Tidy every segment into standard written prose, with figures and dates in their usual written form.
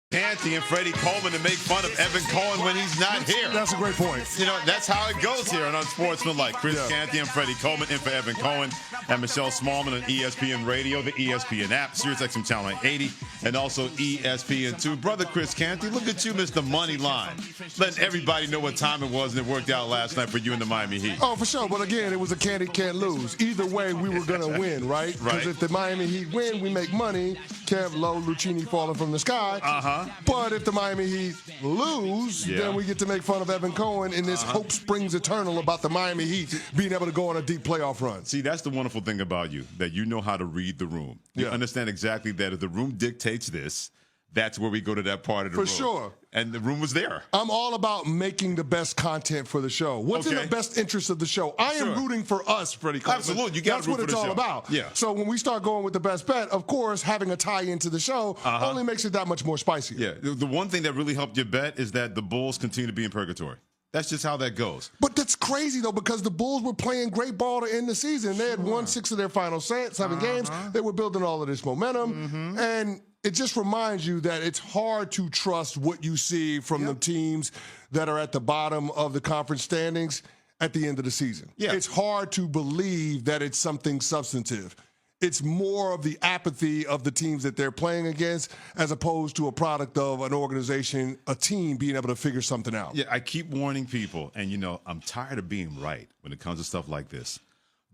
Canty and Freddie Coleman to make fun of Evan Cohen when he's not here. That's a great point. You know, that's how it goes here on Unsportsmanlike. Chris Canty and Freddie Coleman in for Evan Cohen and Michelle Smallman on ESPN Radio, the ESPN app, SiriusXM Channel 80, and also ESPN2. Brother Chris Canty, look at you, Mr. Money Line. Letting everybody know what time it was, and it worked out last night for you and the Miami Heat. Oh, for sure. But again, it was a Canty can't lose. Either way, we were going to win, right? Because if the Miami Heat win, we make money. Camp Low, Lucchini falling from the sky. But if the Miami Heat lose, then we get to make fun of Evan Cohen, and this hope springs eternal about the Miami Heat being able to go on a deep playoff run. See, that's the wonderful thing about you, that you know how to read the room. You understand exactly that if the room dictates this, that's where we go to that part of the room. For sure. And the room was there. I'm all about making the best content for the show. What's in the best interest of the show? I am rooting for us, Freddie Coleman. Absolutely. You got to root for the show. That's what it's all about. Yeah. So when we start going with the best bet, of course, having a tie into the show only makes it that much more spicy. Yeah. The one thing that really helped your bet is that the Bulls continue to be in purgatory. That's just how that goes. But that's crazy, though, because the Bulls were playing great ball to end the season. They had won 6 of their final 7 games. They were building all of this momentum. And it just reminds you that it's hard to trust what you see from the teams that are at the bottom of the conference standings at the end of the season. It's hard to believe that it's something substantive. It's more of the apathy of the teams that they're playing against as opposed to a product of an organization, a team being able to figure something out. Yeah, I keep warning people, and, you know, I'm tired of being right when it comes to stuff like this.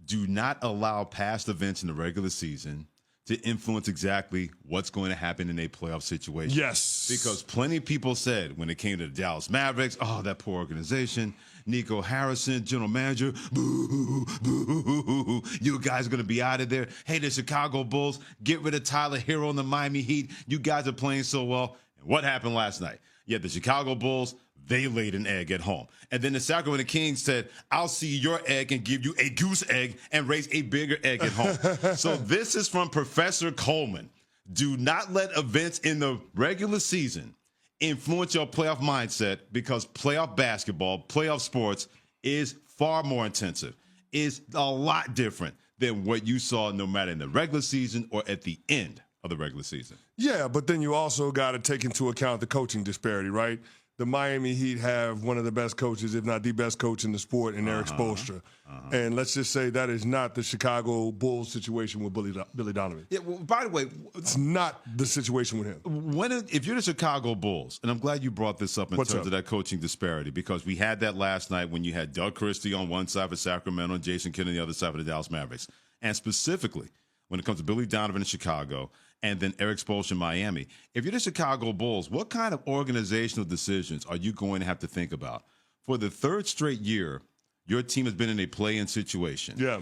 Do not allow past events in the regular season to influence exactly what's going to happen in a playoff situation. Yes. Because plenty of people said when it came to the Dallas Mavericks, oh, that poor organization, Nico Harrison, general manager, boo, boo, you guys are going to be out of there. Hey, the Chicago Bulls, get rid of Tyler Hero and the Miami Heat. You guys are playing so well. And what happened last night? Yeah, the Chicago Bulls, they laid an egg at home. And then the Sacramento Kings said, I'll see your egg and give you a goose egg and raise a bigger egg at home. So this is from Professor Coleman. Do not let events in the regular season influence your playoff mindset, because playoff basketball, playoff sports is far more intensive, is a lot different than what you saw no matter in the regular season or at the end of the regular season. Yeah, but then you also got to take into account the coaching disparity, right? The Miami Heat have one of the best coaches, if not the best coach in the sport, in Eric Spoelstra. And let's just say that is not the Chicago Bulls situation with Billy Donovan. Yeah, well, by the way, it's not the situation with him. If you're the Chicago Bulls, and I'm glad you brought this up in terms of that coaching disparity, because we had that last night when you had Doug Christie on one side for Sacramento and Jason Kidd on the other side for the Dallas Mavericks. And specifically, when it comes to Billy Donovan in Chicago and then Eric Spoelstra in Miami, if you're the Chicago Bulls, what kind of organizational decisions are you going to have to think about? For the third straight year, your team has been in a play-in situation. Yeah.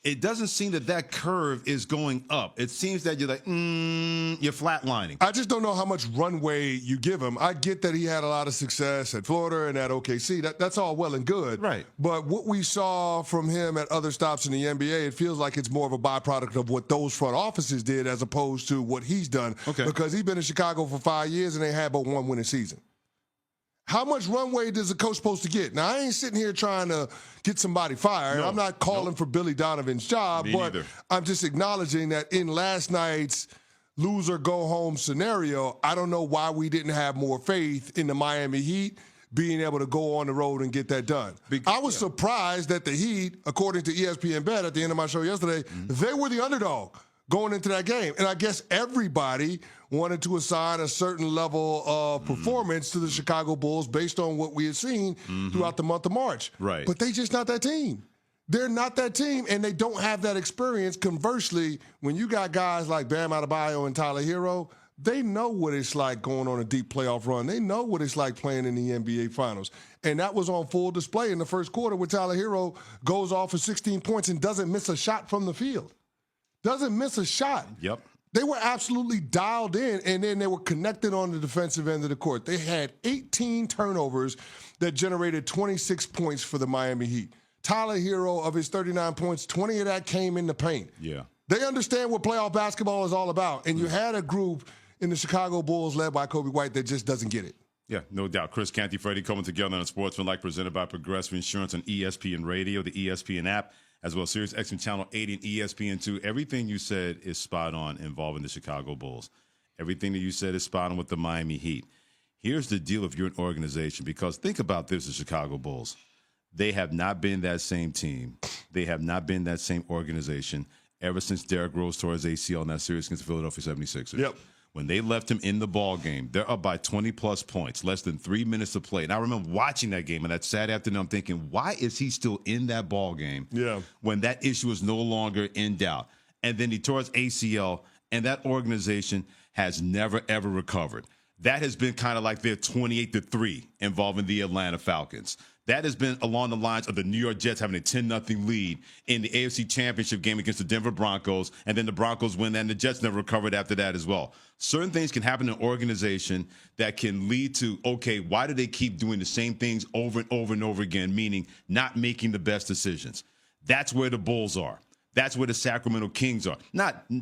It doesn't seem that curve is going up. It seems that you're like, you're flatlining. I just don't know how much runway you give him. I get that he had a lot of success at Florida and at OKC. That's all well and good. Right. But what we saw from him at other stops in the NBA, it feels like it's more of a byproduct of what those front offices did as opposed to what he's done. Okay. Because he's been in Chicago for 5 years and they had but one winning season. How much runway does a coach supposed to get? Now, I ain't sitting here trying to get somebody fired. I'm not calling for Billy Donovan's job, but I'm just acknowledging that in last night's loser-go-home scenario, I don't know why we didn't have more faith in the Miami Heat being able to go on the road and get that done. I was surprised that the Heat, according to ESPN Bet at the end of my show yesterday, they were the underdog going into that game. And I guess everybody wanted to assign a certain level of performance to the Chicago Bulls based on what we had seen throughout the month of March. Right. But they just not that team. They're not that team, and they don't have that experience. Conversely, when you got guys like Bam Adebayo and Tyler Hero, they know what it's like going on a deep playoff run. They know what it's like playing in the NBA Finals. And that was on full display in the first quarter where Tyler Hero goes off for 16 points and doesn't miss a shot from the field. Doesn't miss a shot. Yep. They were absolutely dialed in, and then they were connected on the defensive end of the court. They had 18 turnovers that generated 26 points for the Miami Heat. Tyler Hero, of his 39 points, 20 of that came in the paint. Yeah. They understand what playoff basketball is all about, and you had a group in the Chicago Bulls led by Kobe White that just doesn't get it. Yeah, no doubt. Chris Canty, Freddie Coleman together on Sportsmanlike, presented by Progressive Insurance on ESPN Radio, the ESPN app, as well as SiriusXM Channel 80 and ESPN2. Everything you said is spot on involving the Chicago Bulls. Everything that you said is spot on with the Miami Heat. Here's the deal if you're an organization, because think about this, the Chicago Bulls. They have not been that same team. They have not been that same organization ever since Derrick Rose tore his ACL in that series against the Philadelphia 76ers. Yep. When they left him in the ball game, they're up by 20-plus points, less than 3 minutes to play. And I remember watching that game, and that Saturday afternoon, I'm thinking, why is he still in that ball game when that issue is no longer in doubt? And then he tore his ACL, and that organization has never, ever recovered. That has been kind of like their 28-3 involving the Atlanta Falcons. That has been along the lines of the New York Jets having a 10-0 lead in the AFC Championship game against the Denver Broncos, and then the Broncos win, and the Jets never recovered after that as well. Certain things can happen in an organization that can lead to, okay, why do they keep doing the same things over and over and over again, meaning not making the best decisions? That's where the Bulls are. That's where the Sacramento Kings are.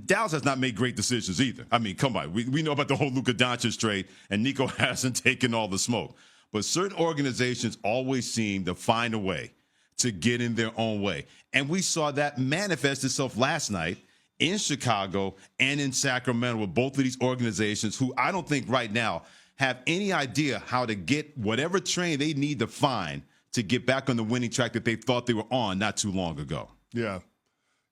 Dallas has not made great decisions either. I mean, come on. We know about the whole Luka Doncic trade, and Nico hasn't taken all the smoke. But certain organizations always seem to find a way to get in their own way. And we saw that manifest itself last night in Chicago and in Sacramento with both of these organizations who I don't think right now have any idea how to get whatever train they need to find to get back on the winning track that they thought they were on not too long ago. Yeah.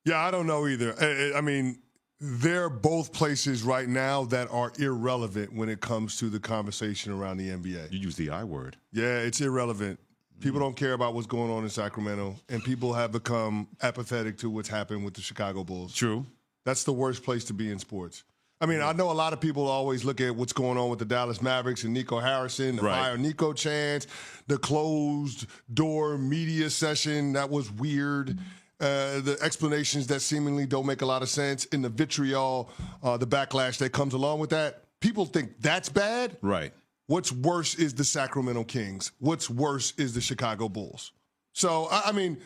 Yeah, I don't know either. I mean, they're both places right now that are irrelevant when it comes to the conversation around the NBA. You use the I word. Yeah, it's irrelevant. People don't care about what's going on in Sacramento, and people have become apathetic to what's happened with the Chicago Bulls. True. That's the worst place to be in sports. I mean, I know a lot of people always look at what's going on with the Dallas Mavericks and Nico Harrison, the Fire Nico chants, the closed door media session. That was weird. The explanations that seemingly don't make a lot of sense, and the vitriol, the backlash that comes along with that. People think that's bad. Right. What's worse is the Sacramento Kings. What's worse is the Chicago Bulls. So, I mean,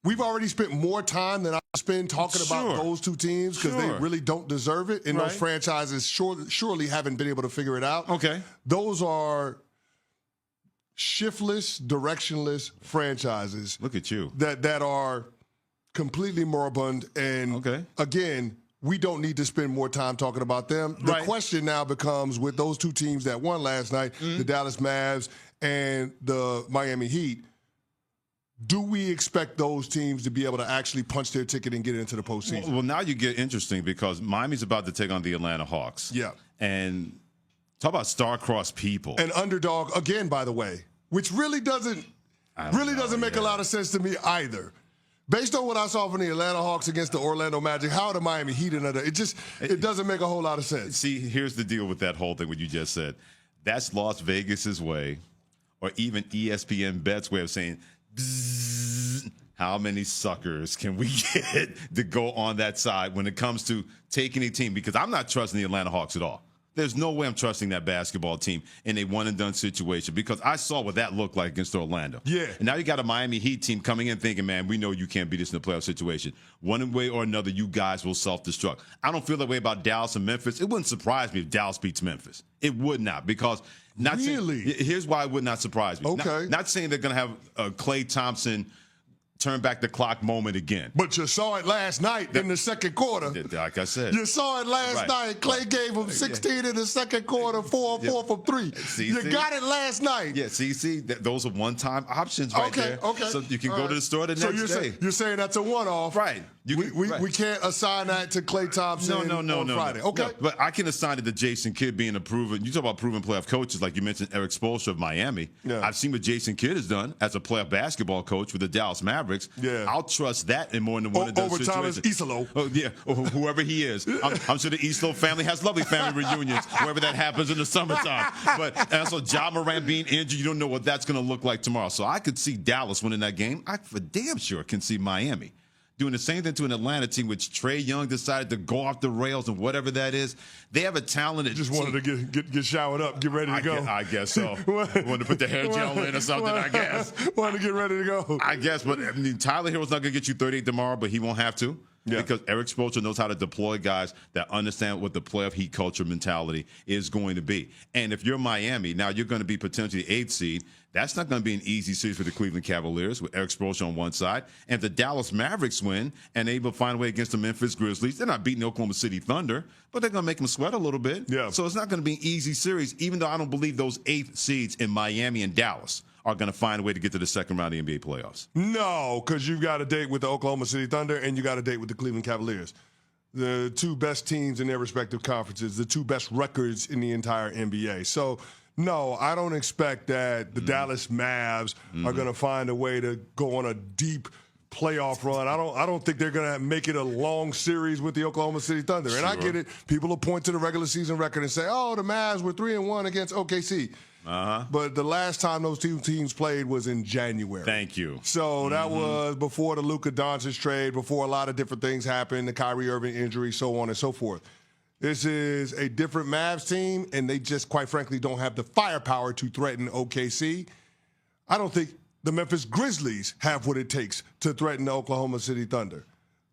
we've already spent more time than I spend talking about those two teams because they really don't deserve it, and those franchises surely haven't been able to figure it out. Okay. Those are shiftless, directionless franchises. Look at you. That are completely moribund. And again, we don't need to spend more time talking about them. The question now becomes with those two teams that won last night, the Dallas Mavs and the Miami Heat, do we expect those teams to be able to actually punch their ticket and get into the postseason? Well, now you get interesting because Miami's about to take on the Atlanta Hawks. Yeah. And talk about star-crossed people. An underdog, again, by the way, which really doesn't make a lot of sense to me either. Based on what I saw from the Atlanta Hawks against the Orlando Magic, how are the Miami Heat another? It doesn't make a whole lot of sense. See, here's the deal with that whole thing, what you just said. That's Las Vegas's way, or even ESPN Bet's way of saying, how many suckers can we get to go on that side when it comes to taking a team? Because I'm not trusting the Atlanta Hawks at all. There's no way I'm trusting that basketball team in a one-and-done situation because I saw what that looked like against Orlando. Yeah. And now you got a Miami Heat team coming in thinking, man, we know you can't beat us in a playoff situation. One way or another, you guys will self-destruct. I don't feel that way about Dallas and Memphis. It wouldn't surprise me if Dallas beats Memphis. It would not because here's why it would not surprise me. Okay. Not saying they're going to have a Klay Thompson turn back the clock moment again. But you saw it last night in the second quarter. Like I said. You saw it last night. Klay gave him 16 in the second quarter, 4 from 3. You got it last night. Yeah, see, those are one-time options right there. Okay. So you can go to the store the next day. You're saying that's a one-off. Right. We can't assign that to Klay Thompson on Friday. Okay. No, but I can assign it to Jason Kidd being a proven. You talk about proven playoff coaches, like you mentioned Eric Spoelstra of Miami. Yeah. I've seen what Jason Kidd has done as a playoff basketball coach with the Dallas Mavericks. Yeah. I'll trust that in more than one of those situations. Over Thomas Isolo. Oh, yeah, whoever he is. I'm sure the Isolo family has lovely family reunions wherever that happens in the summertime. But also Ja Morant being injured, you don't know what that's going to look like tomorrow. So I could see Dallas winning that game. I for damn sure can see Miami doing the same thing to an Atlanta team, which Trae Young decided to go off the rails and whatever that is. They have a talented just team. Wanted to get showered up, get ready to go. I guess so. Wanted to put the hair gel in or something, I guess. Wanted to get ready to go. I guess, but I mean, Tyler Hero's not going to get you 38 tomorrow, but he won't have to. because Eric Spoelstra knows how to deploy guys that understand what the playoff heat culture mentality is going to be. And if you're Miami, now you're going to be potentially the 8th seed. That's not going to be an easy series for the Cleveland Cavaliers with Eric Spoelstra on one side. And if the Dallas Mavericks win and able to find a way against the Memphis Grizzlies, they're not beating the Oklahoma City Thunder, but they're going to make them sweat a little bit. Yeah. So it's not going to be an easy series, even though I don't believe those 8th seeds in Miami and Dallas are going to find a way to get to the second round of the NBA playoffs. No, because you've got a date with the Oklahoma City Thunder and you got a date with the Cleveland Cavaliers. The two best teams in their respective conferences, the two best records in the entire NBA. So, no, I don't expect that the Dallas Mavs are going to find a way to go on a deep playoff run. I don't think they're going to make it a long series with the Oklahoma City Thunder. And I get it. People will point to the regular season record and say, oh, the Mavs were 3-1 against OKC. But the last time those two teams played was in January. Thank you. So that was before the Luka Doncic trade, before a lot of different things happened, the Kyrie Irving injury, so on and so forth. This is a different Mavs team, and they just, quite frankly, don't have the firepower to threaten OKC. I don't think the Memphis Grizzlies have what it takes to threaten the Oklahoma City Thunder.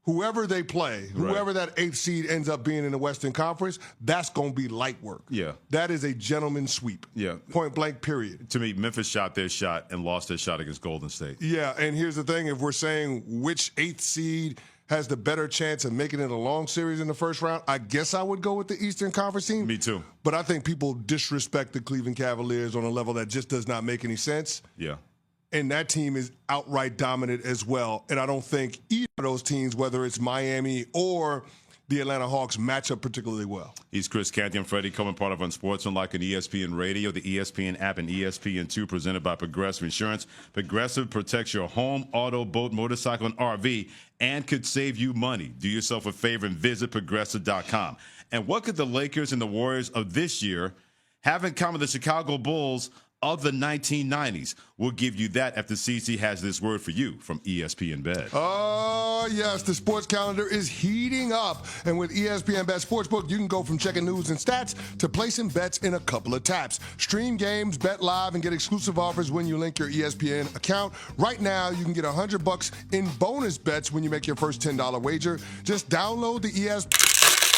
Whoever they play, whoever that 8th seed ends up being in the Western Conference, that's going to be light work. Yeah. That is a gentleman's sweep. Yeah. Point blank, period. To me, Memphis shot their shot and lost their shot against Golden State. Yeah, and here's the thing. If we're saying which 8th seed has the better chance of making it a long series in the first round, I guess I would go with the Eastern Conference team. Me too. But I think people disrespect the Cleveland Cavaliers on a level that just does not make any sense. Yeah. And that team is outright dominant as well. And I don't think either of those teams, whether it's Miami or the Atlanta Hawks, match up particularly well. He's Chris Canty and Freddie Coleman, part of Unsportsmanlike on ESPN Radio, the ESPN app, and ESPN2, presented by Progressive Insurance. Progressive protects your home, auto, boat, motorcycle, and RV, and could save you money. Do yourself a favor and visit Progressive.com. And what could the Lakers and the Warriors of this year have in common with the Chicago Bulls of the 1990s? We'll give you that after CC has this word for you from ESPN Bet. Oh, yes, the sports calendar is heating up. And with ESPN Bet Sportsbook, you can go from checking news and stats to placing bets in a couple of taps. Stream games, bet live, and get exclusive offers when you link your ESPN account. Right now, you can get $100 in bonus bets when you make your first $10 wager. Just download the ESPN